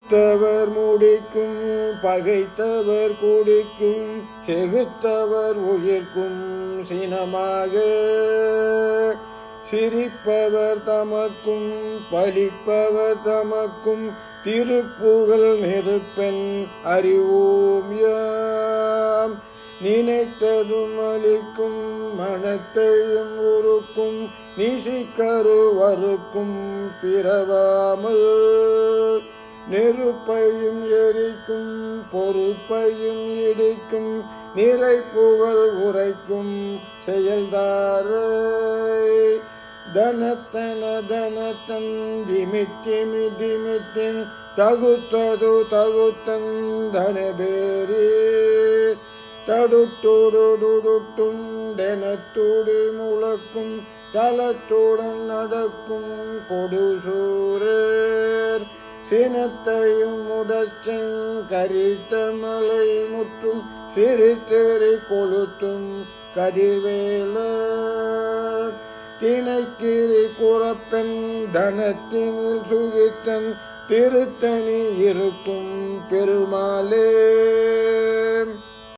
தவர் முடிக்கும் பகைத்தவர் குடிக்கும் செகுத்தவர் உயிர்க்கும் சினமாக சிரிப்பவர் தமக்கும் பலிப்பவர் தமக்கும் திருப்புகழ் நெருப்பெண் அறிவோம் யாம். நினைத்ததும் அளிக்கும் மனத்தையும் உருக்கும் நிசிக்கரு வறுக்கும் பிறவாமல் நெருப்பையும் எரிக்கும் பொறுப்பையும் இடிக்கும் நிறைப்புகழ் உரைக்கும் செயல்தாரை தனத்தன தனத்தன் திமித்திமி திமித்தின் தகுத்தது தகுத்தன் தனபேரி தடுத்துடுடுட்டும் டெனத்துடி முழக்கும் தலத்துடன் நடக்கும் கொடுசூரர் சினத்தையும் உடச்சங் கரித்த மலை முற்றும் சிறுத்தெறி கொளுத்தும் கதிர்வேல தினைக்கிரி குறப்பெண் தனத்தினில் சுகித்தன் திருத்தணி இருக்கும் பெருமாளே.